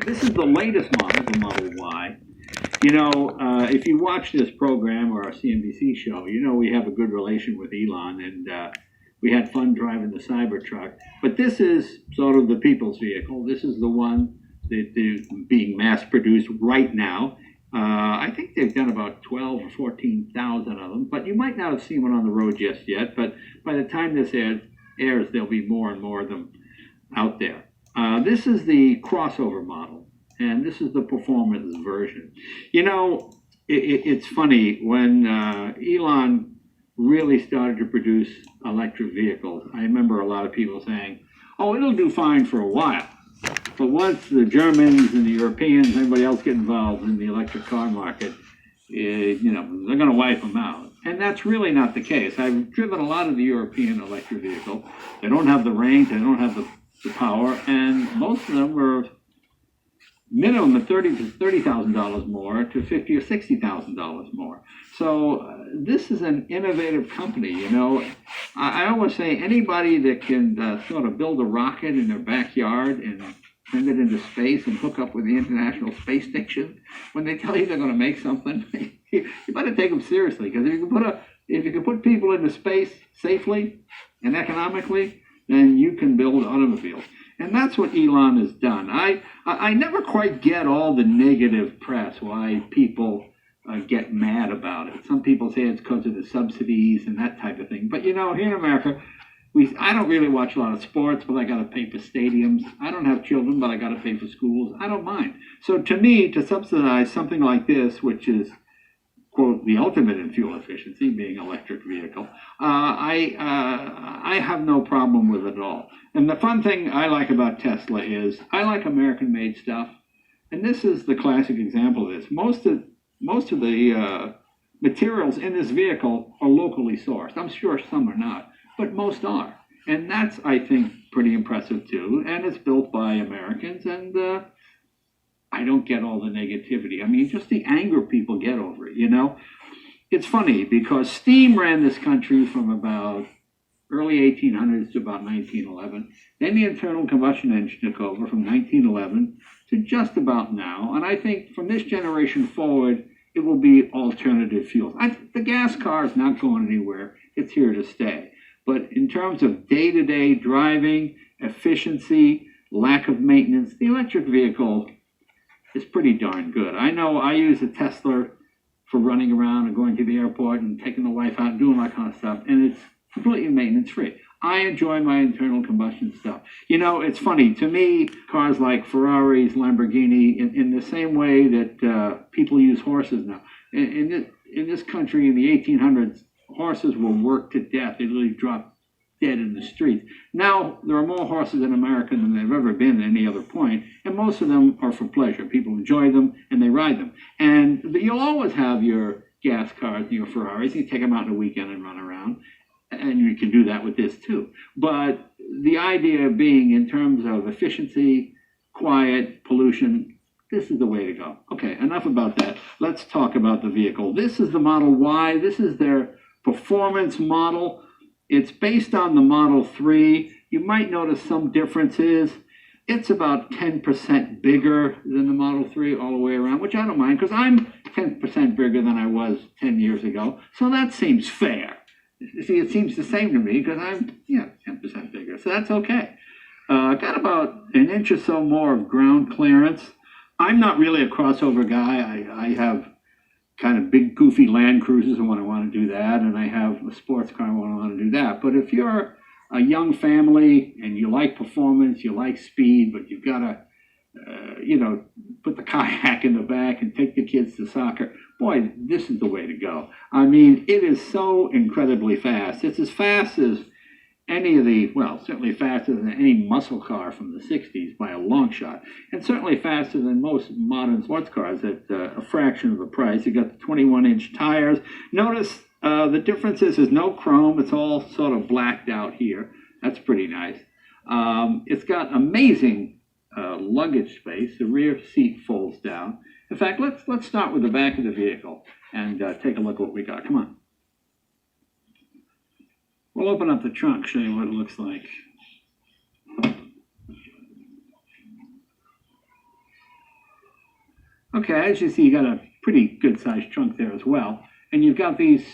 This is the latest model, the Model Y. If you watch this program or our CNBC show, you know we have a good relation with Elon, and we had fun driving the Cybertruck. But this is sort of the people's vehicle. This is the one that is being mass produced right now. I think they've done about 12 or 14,000 of them, but you might not have seen one on the road just yet. But by the time this airs, there'll be more and more of them out there. This is the crossover model, and this is the performance version. It's funny when Elon really started to produce electric vehicles. I remember a lot of people saying, "Oh, it'll do fine for a while." But once the Germans and the Europeans and everybody else get involved in the electric car market, they're going to wipe them out. And that's really not the case. I've driven a lot of the European electric vehicles. They don't have the range, they don't have the power, and most of them are minimum of $30,000 more to $50,000 or $60,000 more. So this is an innovative company. I always say anybody that can sort of build a rocket in their backyard and send it into space and hook up with the International Space Station, when they tell you they're going to make something, you better take them seriously, because if you can put people into space safely and economically, then you can build automobiles. And that's what Elon has done. I never quite get all the negative press, why people get mad about it. Some people say it's because of the subsidies and that type of thing. But here in America, I don't really watch a lot of sports, but I got to pay for stadiums. I don't have children, but I got to pay for schools. I don't mind. So to me, to subsidize something like this, which is, quote, the ultimate in fuel efficiency, being an electric vehicle, I have no problem with it at all. And the fun thing I like about Tesla is I like American-made stuff, and this is the classic example of this. Most of the materials in this vehicle are locally sourced. I'm sure some are not, but most are, and that's, I think, pretty impressive too. And it's built by Americans, and I don't get all the negativity. I mean, just the anger people get over it, It's funny because steam ran this country from about early 1800s to about 1911. Then the internal combustion engine took over from 1911 to just about now. And I think from this generation forward, it will be alternative fuels. The gas car is not going anywhere. It's here to stay. But in terms of day-to-day driving, efficiency, lack of maintenance, the electric vehicle is pretty darn good. I know I use a Tesla for running around and going to the airport and taking the wife out and doing that kind of stuff, and it's completely maintenance free. I enjoy my internal combustion stuff. It's funny, to me, cars like Ferraris, Lamborghini, in the same way that people use horses now. In this country in the 1800s, horses were worked to death. They literally dropped dead in the streets. Now, there are more horses in America than there have ever been at any other point, and most of them are for pleasure. People enjoy them, and they ride them. But you'll always have your gas cars, your Ferraris. You take them out on a weekend and run around, and you can do that with this too. But the idea being, in terms of efficiency, quiet, pollution, this is the way to go. Okay, enough about that. Let's talk about the vehicle. This is the Model Y. This is their performance model. It's based on the Model 3. You might notice some differences. It's about 10% bigger than the Model 3 all the way around, which I don't mind, because I'm 10% bigger than I was 10 years ago. So that seems fair. See, it seems the same to me, because I'm 10% bigger. So that's okay. Got about an inch or so more of ground clearance. I'm not really a crossover guy. I have kind of big, goofy Land Cruisers when I want to do that, and I have a sports car when I want to do that. But if you're a young family and you like performance, you like speed, but you've got to, put the kayak in the back and take the kids to soccer, boy, this is the way to go. I mean, it is so incredibly fast. It's as fast as certainly faster than any muscle car from the 60s by a long shot, and certainly faster than most modern sports cars at a fraction of the price. You got the 21-inch tires. Notice the difference is there's no chrome. It's all sort of blacked out here. That's pretty nice. It's got amazing luggage space. The rear seat folds down. In fact, let's start with the back of the vehicle and take a look at what we got. Come on. We'll open up the trunk, show you what it looks like. Okay, as you see, you got a pretty good sized trunk there as well. And you've got these